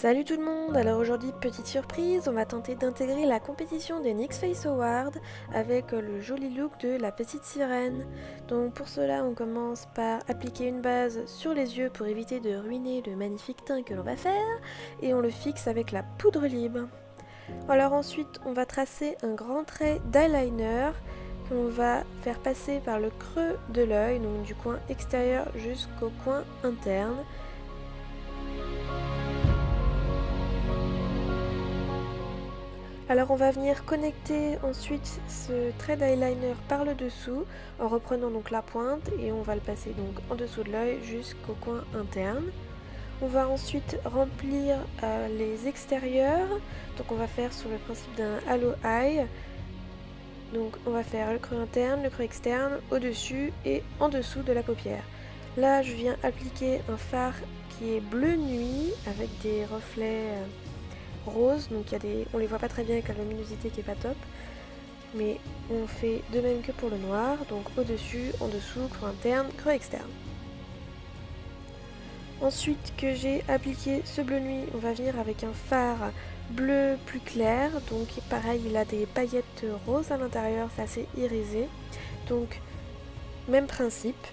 Salut tout le monde. Alors aujourd'hui, petite surprise, on va tenter d'intégrer la compétition des NYX Face Awards avec le joli look de la petite sirène. Donc pour cela, on commence par appliquer une base sur les yeux pour éviter de ruiner le magnifique teint que l'on va faire, et on le fixe avec la poudre libre. Alors ensuite, on va tracer un grand trait d'eyeliner qu'on va faire passer par le creux de l'œil, donc du coin extérieur jusqu'au coin interne. Alors on va venir connecter ensuite ce trait d'eyeliner par le dessous en reprenant donc la pointe, et on va le passer donc en dessous de l'œil jusqu'au coin interne. On va ensuite remplir les extérieurs, donc on va faire sur le principe d'un halo eye. Donc on va faire le creux interne, le creux externe, au-dessus et en dessous de la paupière. Là je viens appliquer un fard qui est bleu nuit avec des reflets rose, donc on les voit pas très bien avec la luminosité qui est pas top, mais on fait de même que pour le noir, donc au-dessus, en dessous, creux interne, creux externe. Ensuite que j'ai appliqué ce bleu nuit, on va venir avec un fard bleu plus clair, donc pareil, il a des paillettes roses à l'intérieur, c'est assez irisé, donc même principe.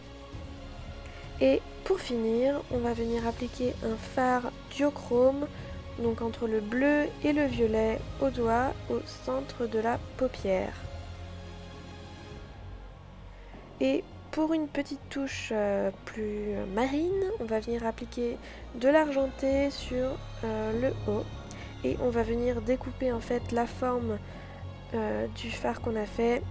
Et pour finir, on va venir appliquer un fard duochrome, donc entre le bleu et le violet au doigt, au centre de la paupière. Et pour une petite touche plus marine, on va venir appliquer de l'argenté sur le haut, et on va venir découper en fait la forme du fard qu'on a fait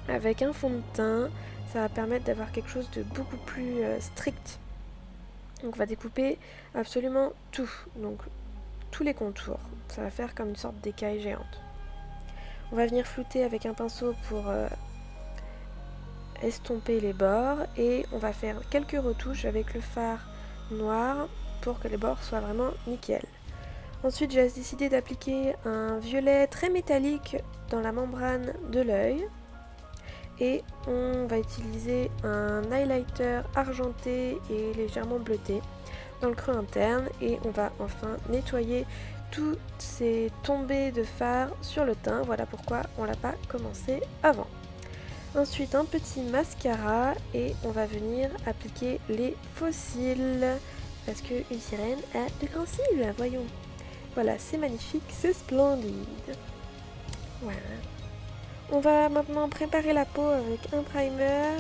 avec un fond de teint. Ça va permettre d'avoir quelque chose de beaucoup plus strict. Donc on va découper absolument tout, donc tous les contours. Ça va faire comme une sorte d'écaille géante. On va venir flouter avec un pinceau pour estomper les bords, et on va faire quelques retouches avec le fard noir pour que les bords soient vraiment nickel. Ensuite, j'ai décidé d'appliquer un violet très métallique dans la membrane de l'œil, et on va utiliser un highlighter argenté et légèrement bleuté dans le creux interne, et on va enfin nettoyer toutes ces tombées de fard sur le teint. Voilà pourquoi on l'a pas commencé avant. Ensuite un petit mascara, et on va venir appliquer les faux cils parce qu'une sirène a de grands cils, voyons. Voilà, c'est magnifique, c'est splendide. Voilà. On va maintenant préparer la peau avec un primer.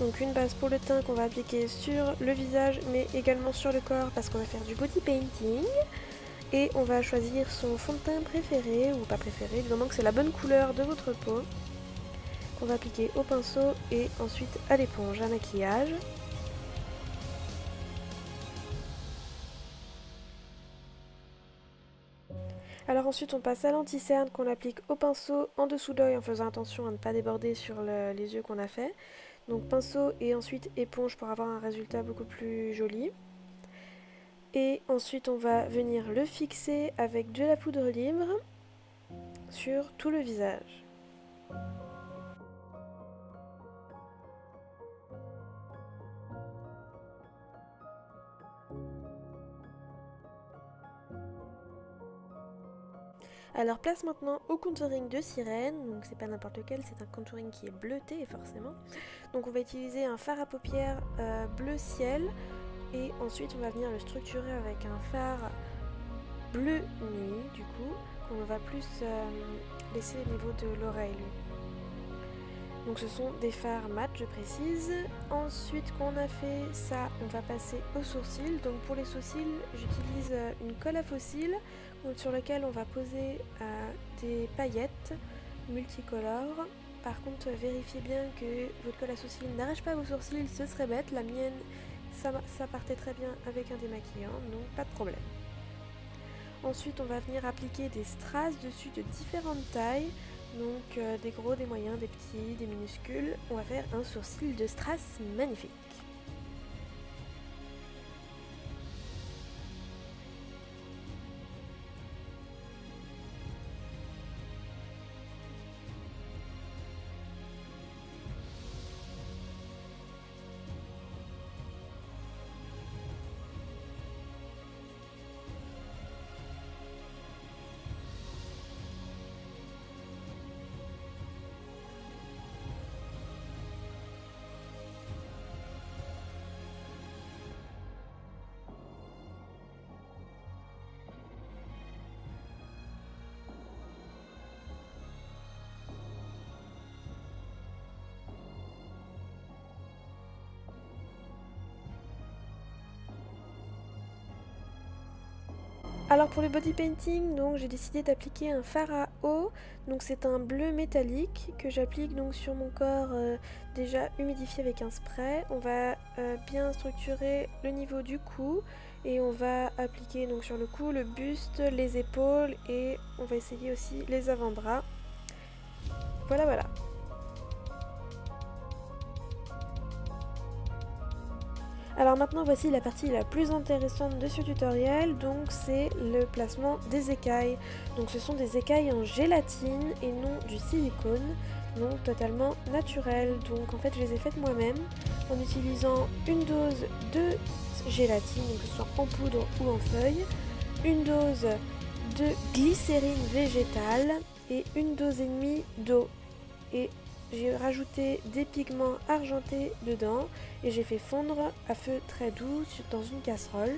Donc une base pour le teint qu'on va appliquer sur le visage mais également sur le corps parce qu'on va faire du body painting. Et on va choisir son fond de teint préféré ou pas préféré, du moment que c'est la bonne couleur de votre peau, qu'on va appliquer au pinceau et ensuite à l'éponge à maquillage. Alors ensuite on passe à l'anti-cerne qu'on applique au pinceau en dessous d'œil en faisant attention à ne pas déborder sur les yeux qu'on a fait. Donc pinceau et ensuite éponge pour avoir un résultat beaucoup plus joli. Et ensuite on va venir le fixer avec de la poudre libre sur tout le visage. Alors place maintenant au contouring de sirène, donc c'est pas n'importe lequel, c'est un contouring qui est bleuté forcément. Donc on va utiliser un fard à paupières bleu ciel, et ensuite on va venir le structurer avec un fard bleu nuit du coup, qu'on va plus laisser au niveau de l'oreille lui. Donc ce sont des fards mat, je précise. Ensuite qu'on a fait ça, on va passer aux sourcils. Donc pour les sourcils, j'utilise une colle à faux cils sur laquelle on va poser des paillettes multicolores. Par contre, vérifiez bien que votre colle à sourcils n'arrache pas vos sourcils, ce serait bête. La mienne, ça partait très bien avec un démaquillant, donc pas de problème. Ensuite, on va venir appliquer des strass dessus de différentes tailles. Donc des gros, des moyens, des petits, des minuscules. On va faire un sourcil de strass magnifique. Alors pour le body painting, donc j'ai décidé d'appliquer un fard à eau. Donc c'est un bleu métallique que j'applique donc sur mon corps déjà humidifié avec un spray. On va bien structurer le niveau du cou et on va appliquer donc sur le cou le buste, les épaules et on va essayer aussi les avant-bras. Voilà voilà. Alors maintenant voici la partie la plus intéressante de ce tutoriel, donc c'est le placement des écailles. Donc ce sont des écailles en gélatine et non du silicone, donc totalement naturel. Donc en fait je les ai faites moi-même en utilisant une dose de gélatine, donc que ce soit en poudre ou en feuille, une dose de glycérine végétale et une dose et demie d'eau. Et j'ai rajouté des pigments argentés dedans et j'ai fait fondre à feu très doux dans une casserole.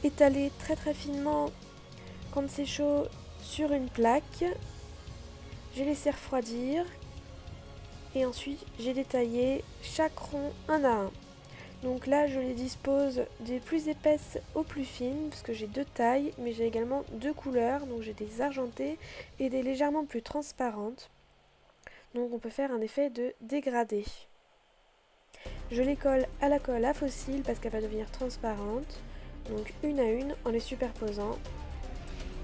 Étaler très très finement quand c'est chaud sur une plaque. J'ai laissé refroidir et ensuite j'ai détaillé chaque rond un à un. Donc là je les dispose des plus épaisses aux plus fines parce que j'ai deux tailles mais j'ai également deux couleurs, donc j'ai des argentées et des légèrement plus transparentes. Donc on peut faire un effet de dégradé. Je les colle à la colle à fossile parce qu'elle va devenir transparente. Donc une à une en les superposant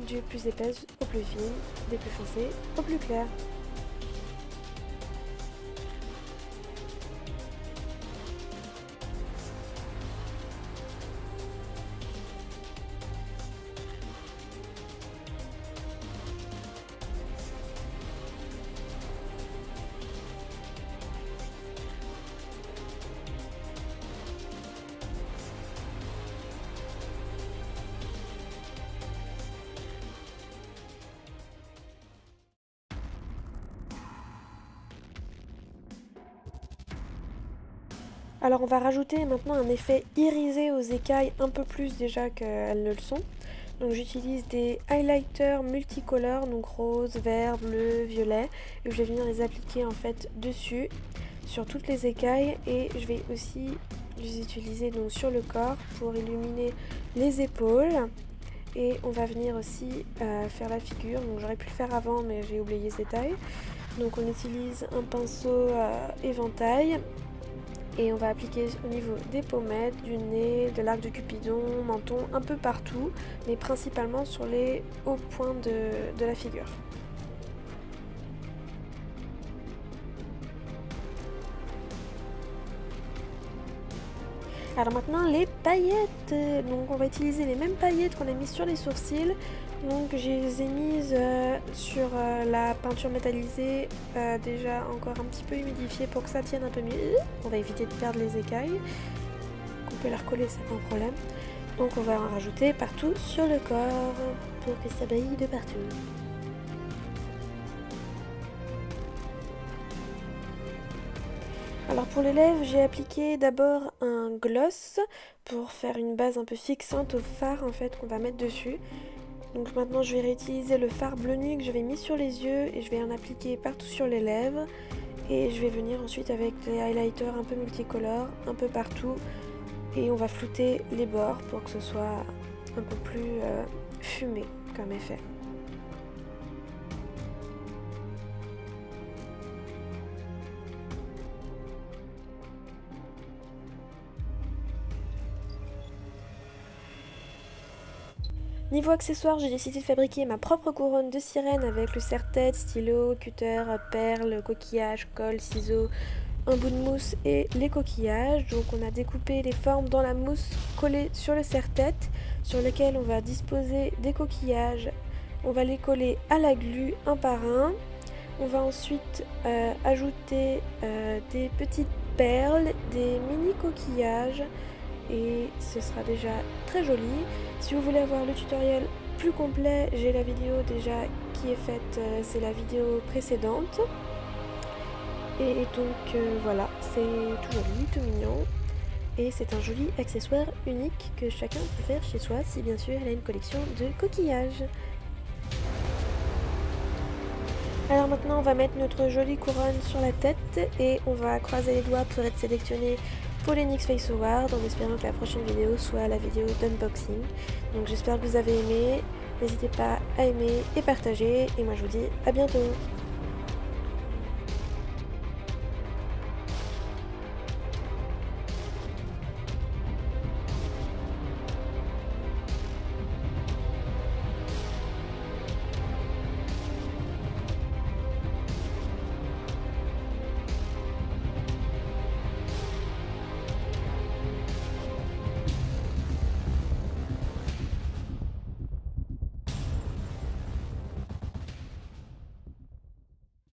du plus épaisse au plus fine, des plus foncées au plus clair. Alors on va rajouter maintenant un effet irisé aux écailles un peu plus déjà qu'elles ne le sont. Donc j'utilise des highlighters multicolores, donc rose, vert, bleu, violet, et je vais venir les appliquer en fait dessus, sur toutes les écailles, et je vais aussi les utiliser donc sur le corps pour illuminer les épaules. Et on va venir aussi faire la figure, donc j'aurais pu le faire avant mais j'ai oublié ce détail. Donc on utilise un pinceau éventail. Et on va appliquer au niveau des pommettes, du nez, de l'arc de Cupidon, menton, un peu partout, mais principalement sur les hauts points de la figure. Alors maintenant les paillettes, donc on va utiliser les mêmes paillettes qu'on a mis sur les sourcils. Donc je les ai mises sur la peinture métallisée, déjà encore un petit peu humidifiée pour que ça tienne un peu mieux. On va éviter de perdre les écailles. On peut la recoller, c'est pas un problème. Donc on va en rajouter partout sur le corps pour que ça brille de partout. Alors pour les lèvres, j'ai appliqué d'abord un gloss pour faire une base un peu fixante au fard en fait qu'on va mettre dessus. Donc maintenant je vais réutiliser le fard bleu nuit que j'avais mis sur les yeux et je vais en appliquer partout sur les lèvres. Et je vais venir ensuite avec des highlighters un peu multicolores, un peu partout. Et on va flouter les bords pour que ce soit un peu plus fumé comme effet. Niveau accessoires, j'ai décidé de fabriquer ma propre couronne de sirène avec le serre-tête, stylo, cutter, perles, coquillage, colle, ciseaux, un bout de mousse et les coquillages. Donc on a découpé les formes dans la mousse collée sur le serre-tête sur lequel on va disposer des coquillages. On va les coller à la glu un par un. On va ensuite ajouter des petites perles, des mini coquillages et ce sera déjà très joli. Si vous voulez avoir le tutoriel plus complet, j'ai la vidéo déjà qui est faite, c'est la vidéo précédente. Et donc voilà, c'est tout joli, tout mignon. Et c'est un joli accessoire unique que chacun peut faire chez soi si bien sûr il a une collection de coquillages. Alors maintenant on va mettre notre jolie couronne sur la tête et on va croiser les doigts pour être sélectionné pour les NYX Face Awards en espérant que la prochaine vidéo soit la vidéo d'unboxing. Donc j'espère que vous avez aimé, n'hésitez pas à aimer et partager et moi je vous dis à bientôt.